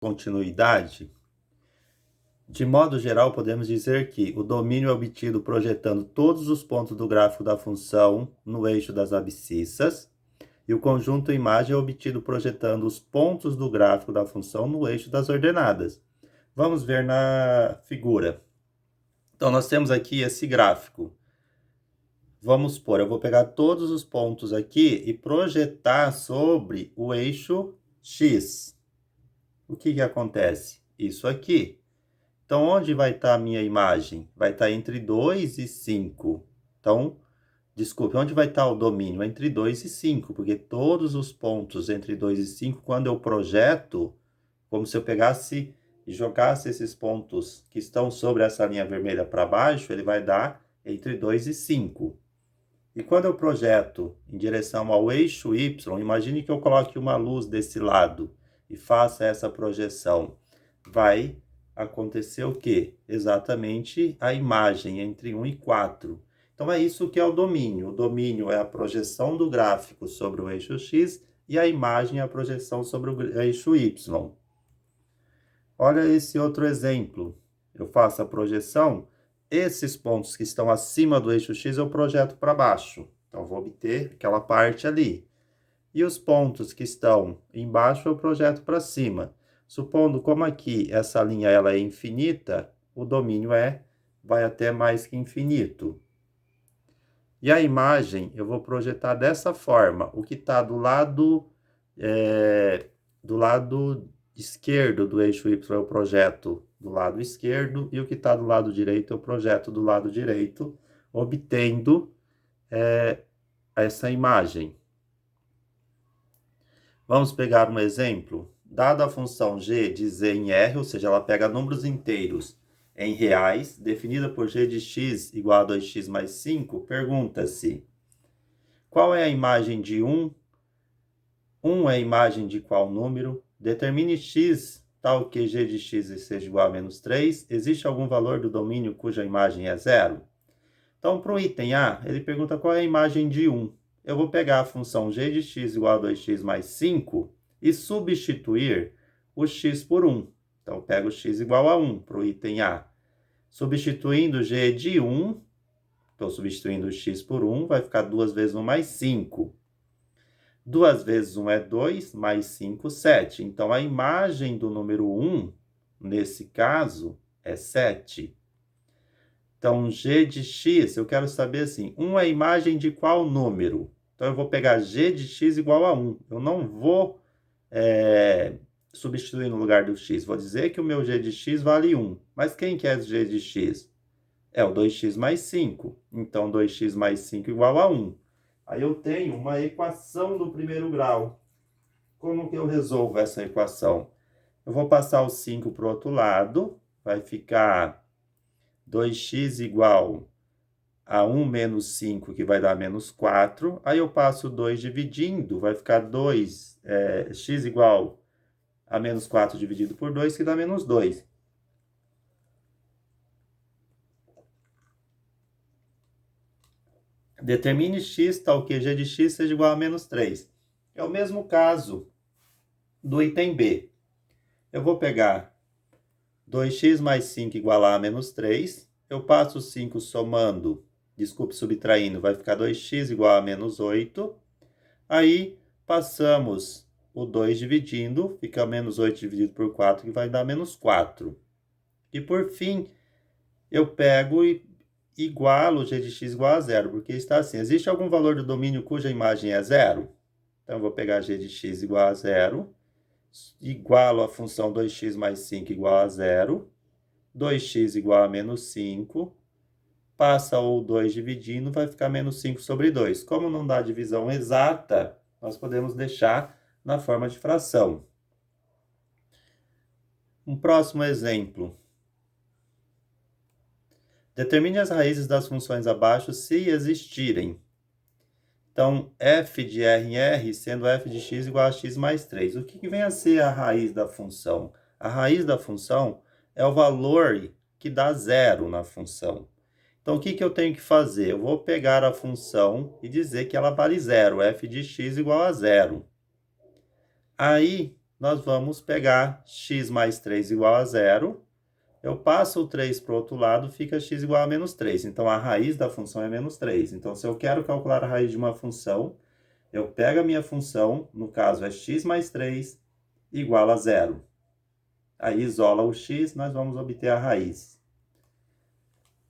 continuidade. De modo geral, podemos dizer que o domínio é obtido projetando todos os pontos do gráfico da função no eixo das abscissas, e o conjunto imagem é obtido projetando os pontos do gráfico da função no eixo das ordenadas. Vamos ver na figura. Então, nós temos aqui esse gráfico. Vamos supor, eu vou pegar todos os pontos aqui e projetar sobre o eixo X. O que acontece? Isso aqui. Então, onde vai estar a minha imagem? Vai estar entre 2 e 5. Então, desculpe, onde vai estar o domínio? Entre 2 e 5, porque todos os pontos entre 2 e 5, quando eu projeto, como se eu pegasse e jogasse esses pontos que estão sobre essa linha vermelha para baixo, ele vai dar entre 2 e 5. E quando eu projeto em direção ao eixo Y, imagine que eu coloque uma luz desse lado e faça essa projeção. Vai acontecer o quê? Exatamente a imagem entre 1 e 4. Então, é isso que é o domínio. O domínio é a projeção do gráfico sobre o eixo X e a imagem é a projeção sobre o eixo Y. Olha esse outro exemplo. Eu faço a projeção, esses pontos que estão acima do eixo X eu projeto para baixo. Então, vou obter aquela parte ali. E os pontos que estão embaixo eu projeto para cima. Supondo como aqui essa linha ela é infinita, o domínio vai até mais que infinito. E a imagem eu vou projetar dessa forma. O que está do lado esquerdo do eixo Y eu projeto do lado esquerdo, e o que está do lado direito eu projeto do lado direito, obtendo essa imagem. Vamos pegar um exemplo. Dada a função g de z em R, ou seja, ela pega números inteiros em reais, definida por g de x igual a 2x mais 5, pergunta-se: qual é a imagem de 1? 1 é a imagem de qual número? Determine x tal que g de x seja igual a menos 3. Existe algum valor do domínio cuja imagem é zero? Então, para o item A, ele pergunta qual é a imagem de 1. Eu vou pegar a função g de x igual a 2x mais 5 e substituir o x por 1. Então, eu pego x igual a 1 para o item A. Substituindo g de 1, estou substituindo o x por 1, vai ficar 2 vezes 1 mais 5. 2 vezes 1 é 2, mais 5, 7. Então, a imagem do número 1, nesse caso, é 7. Então, g de x, eu quero saber assim, 1 é a imagem de qual número? Então, eu vou pegar g de x igual a 1. Eu não vou substituir no lugar do x. Vou dizer que o meu g de x vale 1. Mas quem que é g de x? É o 2x mais 5. Então, 2x mais 5 igual a 1. Aí eu tenho uma equação do primeiro grau. Como que eu resolvo essa equação? Eu vou passar o 5 para o outro lado. Vai ficar 2x igual a 1 menos 5, que vai dar menos 4. Aí eu passo 2 dividindo, vai ficar x igual a menos 4 dividido por 2, que dá menos 2. Determine x tal que g de x seja igual a menos 3. É o mesmo caso do item B. Eu vou pegar 2x mais 5 igual a menos 3. Eu passo 5 somando, subtraindo, vai ficar 2x igual a menos 8. Aí, passamos o 2 dividindo, fica menos 8 dividido por 4, que vai dar menos 4. E, por fim, eu pego e igualo g de x igual a zero, porque está assim, existe algum valor do domínio cuja imagem é zero? Então, eu vou pegar g de x igual a zero, igualo a função 2x mais 5 igual a zero, 2x igual a menos 5, passa o 2 dividindo, vai ficar menos 5 sobre 2. Como não dá divisão exata, nós podemos deixar na forma de fração. Um próximo exemplo. Determine as raízes das funções abaixo se existirem. Então, f de r em r, sendo f de x igual a x mais 3. O que vem a ser a raiz da função? A raiz da função é o valor que dá zero na função. Então, o que eu tenho que fazer? Eu vou pegar a função e dizer que ela vale zero, f de x igual a zero. Aí, nós vamos pegar x mais 3 igual a zero. Eu passo o 3 para o outro lado, fica x igual a menos 3. Então, a raiz da função é menos 3. Então, se eu quero calcular a raiz de uma função, eu pego a minha função, no caso é x mais 3, igual a zero. Aí isola o x, nós vamos obter a raiz.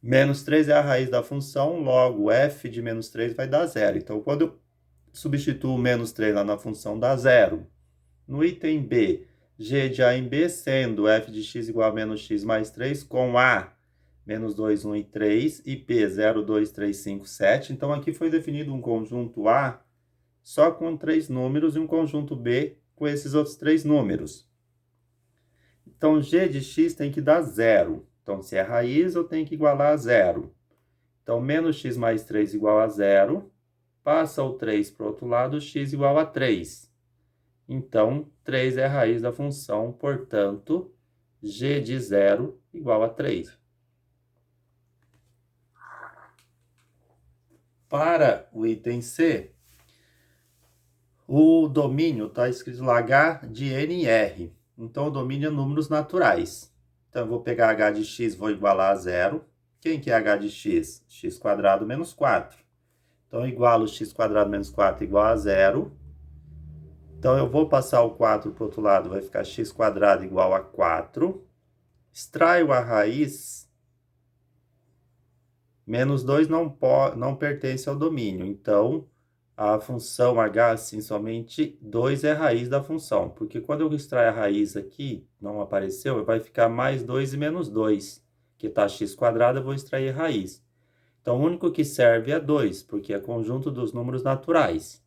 Menos 3 é a raiz da função, logo f de menos 3 vai dar zero. Então, quando eu substituo menos 3 lá na função, dá zero. No item B, g de a em b, sendo f de x igual a menos x mais 3, com a menos 2, 1 e 3, e p 0, 2, 3, 5, 7. Então, aqui foi definido um conjunto A só com 3 números e um conjunto B com esses outros 3 números. Então, g de x tem que dar zero. Então, se é raiz, eu tenho que igualar a zero. Então, menos x mais 3 igual a zero. Passa o 3 para o outro lado, x igual a 3. Então, 3 é a raiz da função, portanto, g de 0 igual a 3. Para o item C, o domínio está escrito lá h de n e r. Então, o domínio é números naturais. Então, eu vou pegar h de x, vou igualar a zero. Quem que é h de x? X quadrado menos 4. Então, eu igualo x quadrado menos 4 igual a zero. Então, eu vou passar o 4 para o outro lado, vai ficar x quadrado igual a 4. Extraio a raiz. Menos 2 não pertence ao domínio. Então, a função h, assim, somente 2 é a raiz da função. Porque quando eu extrair a raiz aqui, não apareceu, vai ficar mais 2 e menos 2. Que está x quadrado, eu vou extrair a raiz. Então, o único que serve é 2, porque é conjunto dos números naturais.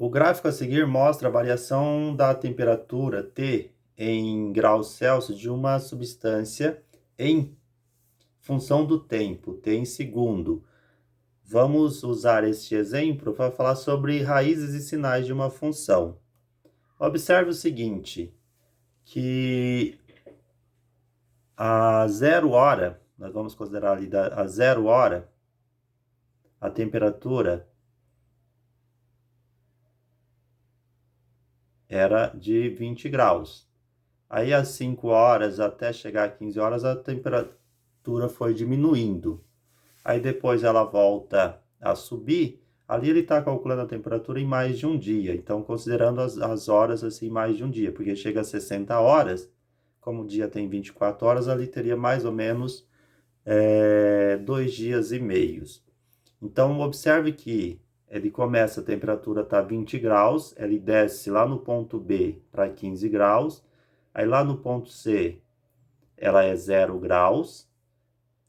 O gráfico a seguir mostra a variação da temperatura T em graus Celsius de uma substância em função do tempo, T em segundo. Vamos usar este exemplo para falar sobre raízes e sinais de uma função. Observe o seguinte, que a 0 hora, nós vamos considerar ali a 0 hora, a temperatura era de 20 graus. Aí, às 5 horas até chegar a 15 horas, a temperatura foi diminuindo. Aí, depois ela volta a subir. Ali ele está calculando a temperatura em mais de um dia. Então, considerando as horas, assim, mais de um dia. Porque chega a 60 horas, como o dia tem 24 horas, ali teria mais ou menos 2 dias e meios. Então, observe que ele começa, a temperatura está 20 graus, ele desce lá no ponto B para 15 graus, aí lá no ponto C ela é 0 graus,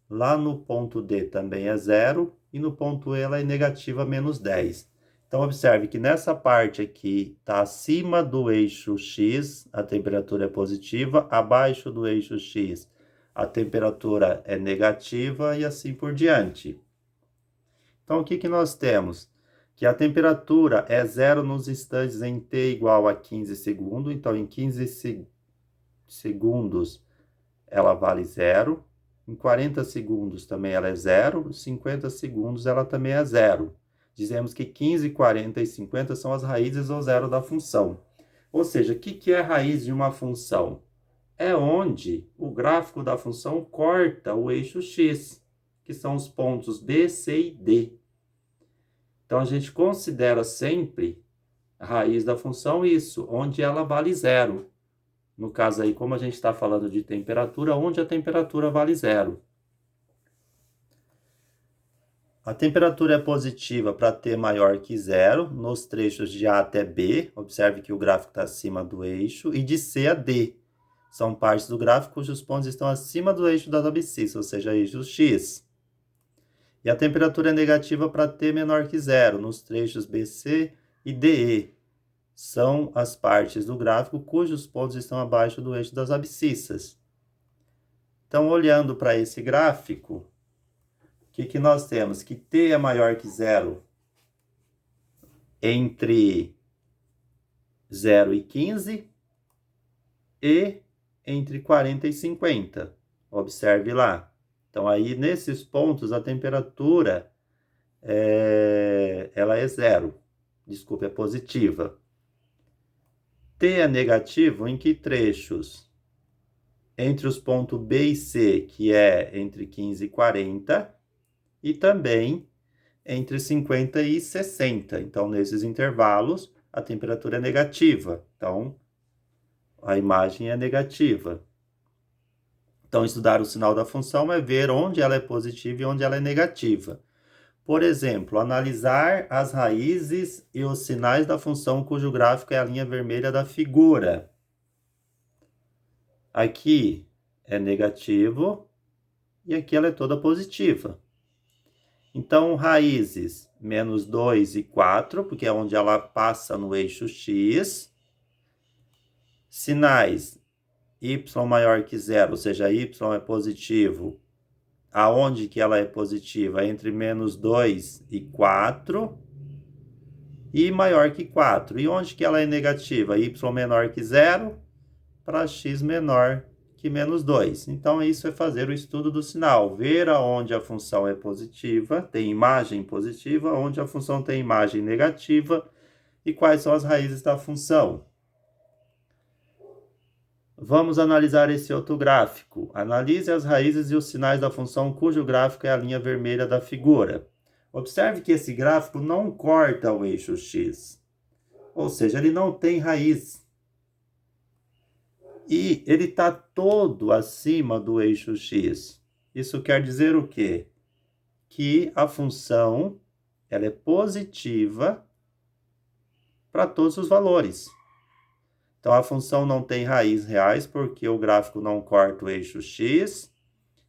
lá no ponto D também é 0, e no ponto E ela é negativa menos 10. Então, observe que nessa parte aqui está acima do eixo X, a temperatura é positiva, abaixo do eixo X, a temperatura é negativa e assim por diante. Então, o que nós temos? Que a temperatura é zero nos instantes em t igual a 15 segundos. Então, em 15 segundos, ela vale zero. Em 40 segundos também ela é zero. Em 50 segundos ela também é zero. Dizemos que 15, 40 e 50 são as raízes ou zero da função. Ou seja, o que é a raiz de uma função? É onde o gráfico da função corta o eixo x, que são os pontos B, C e D. Então, a gente considera sempre a raiz da função isso, onde ela vale zero. No caso aí, como a gente está falando de temperatura, onde a temperatura vale zero. A temperatura é positiva para T maior que zero, nos trechos de A até B. Observe que o gráfico está acima do eixo. E de C a D. São partes do gráfico cujos pontos estão acima do eixo das abscissas, ou seja, eixo X. E a temperatura é negativa para T menor que zero, nos trechos BC e DE. São as partes do gráfico cujos pontos estão abaixo do eixo das abscissas. Então, olhando para esse gráfico, o que nós temos? Que T é maior que zero entre 0 e 15 e entre 40 e 50. Observe lá. Então, aí, nesses pontos, a temperatura ela é zero. Desculpe, é positiva. T é negativo em que trechos? Entre os pontos B e C, que é entre 15 e 40, e também entre 50 e 60. Então, nesses intervalos, a temperatura é negativa. Então, a imagem é negativa. Então, estudar o sinal da função é ver onde ela é positiva e onde ela é negativa. Por exemplo, analisar as raízes e os sinais da função cujo gráfico é a linha vermelha da figura. Aqui é negativo e aqui ela é toda positiva. Então, raízes menos 2 e 4, porque é onde ela passa no eixo X. Sinais y maior que zero, ou seja, y é positivo. Aonde que ela é positiva? Entre menos 2 e 4 e maior que 4. E onde que ela é negativa? Y menor que zero para x menor que menos 2. Então, isso é fazer o estudo do sinal. Ver aonde a função é positiva, tem imagem positiva, onde a função tem imagem negativa e quais são as raízes da função. Vamos analisar esse outro gráfico. Analise as raízes e os sinais da função cujo gráfico é a linha vermelha da figura. Observe que esse gráfico não corta o eixo X, ou seja, ele não tem raiz. E ele está todo acima do eixo X. Isso quer dizer o quê? Que a função ela é positiva para todos os valores. Então, a função não tem raiz reais, porque o gráfico não corta o eixo X.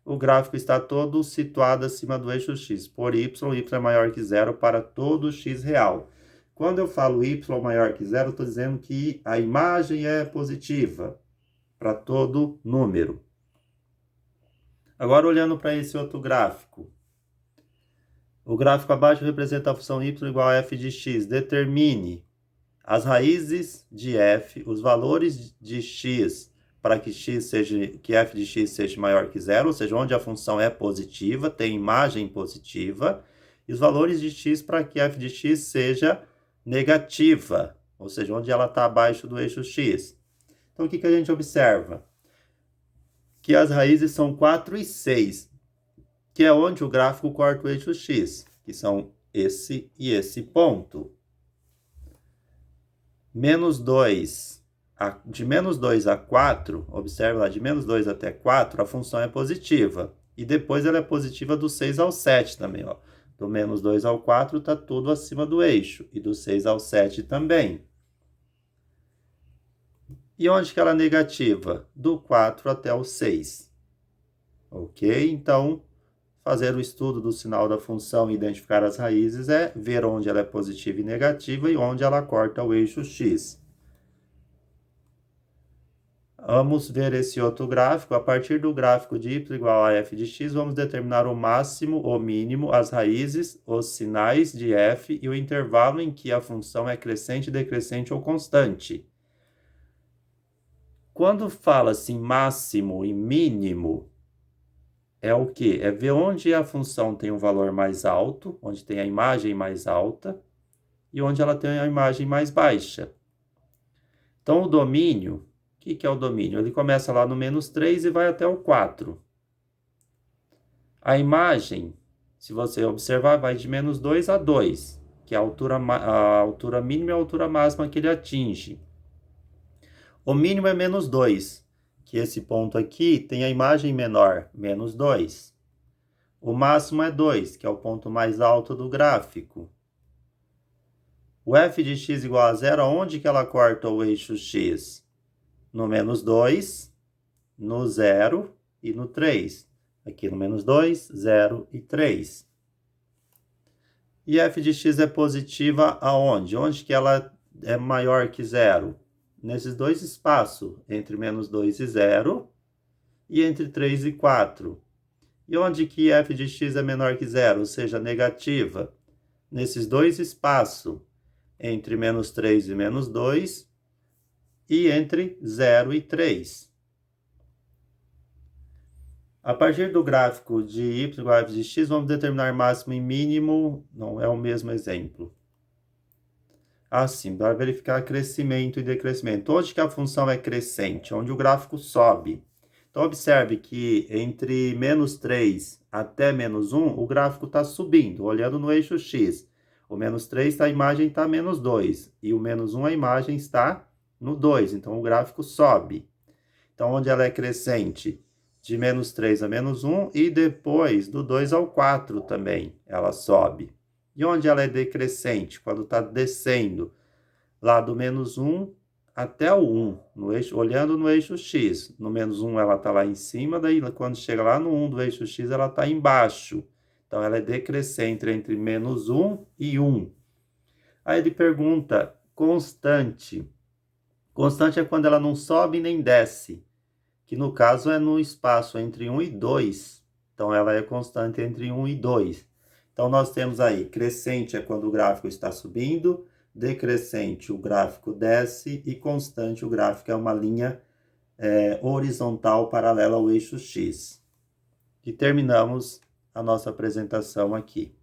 O gráfico está todo situado acima do eixo X. Por y é maior que zero para todo x real. Quando eu falo y maior que zero, estou dizendo que a imagem é positiva para todo número. Agora, olhando para esse outro gráfico. O gráfico abaixo representa a função y igual a f de x. Determine as raízes de f, os valores de x para que f de x seja maior que zero, ou seja, onde a função é positiva, tem imagem positiva, e os valores de x para que f de x seja negativa, ou seja, onde ela está abaixo do eixo x. Então, o que a gente observa? Que as raízes são 4 e 6, que é onde o gráfico corta o eixo x, que são esse e esse ponto. De menos 2 a 4, observe lá, de menos 2 até 4, a função é positiva. E depois ela é positiva do 6 ao 7 também, ó. Do menos 2 ao 4 está tudo acima do eixo. E do 6 ao 7 também. E onde que ela é negativa? Do 4 até o 6. Ok? Então, fazer o estudo do sinal da função e identificar as raízes é ver onde ela é positiva e negativa e onde ela corta o eixo x. Vamos ver esse outro gráfico. A partir do gráfico de y igual a f de x, vamos determinar o máximo, o mínimo, as raízes, os sinais de f e o intervalo em que a função é crescente, decrescente ou constante. Quando fala-se máximo e mínimo, é o quê? É ver onde a função tem um valor mais alto, onde tem a imagem mais alta, e onde ela tem a imagem mais baixa. Então, o domínio, o que é o domínio? Ele começa lá no menos 3 e vai até o 4. A imagem, se você observar, vai de menos 2 a 2, que é a altura mínima e a altura máxima que ele atinge. O mínimo é menos 2. Que esse ponto aqui tem a imagem menor, menos 2. O máximo é 2, que é o ponto mais alto do gráfico. O f de x igual a zero, onde que ela corta o eixo x? No menos 2, no 0 e no 3. Aqui no menos 2, 0 e 3. E f de x é positiva aonde? Onde que ela é maior que zero? Nesses dois espaços, entre menos 2 e 0, e entre 3 e 4. E onde que f de x é menor que zero, ou seja, negativa? Nesses dois espaços, entre menos 3 e menos 2, e entre 0 e 3. A partir do gráfico de y igual a f de x, vamos determinar máximo e mínimo, não é o mesmo exemplo. Assim, para verificar crescimento e decrescimento. Onde que a função é crescente? Onde o gráfico sobe. Então, observe que entre menos 3 até menos 1, o gráfico está subindo, olhando no eixo X. O menos 3, a imagem está menos 2. E o menos 1, a imagem está no 2. Então, o gráfico sobe. Então, onde ela é crescente? De menos 3 a menos 1 e depois do 2 ao 4 também ela sobe. E onde ela é decrescente? Quando está descendo, lá do menos 1 até o 1, no eixo, olhando no eixo X. No menos 1 ela está lá em cima, daí quando chega lá no 1 do eixo X ela está embaixo. Então ela é decrescente entre menos 1 e 1. Aí ele pergunta, constante. Constante é quando ela não sobe nem desce, que no caso é no espaço entre 1 e 2. Então, ela é constante entre 1 e 2. Então, nós temos aí, crescente é quando o gráfico está subindo, decrescente o gráfico desce e constante o gráfico é uma linha horizontal paralela ao eixo X. E terminamos a nossa apresentação aqui.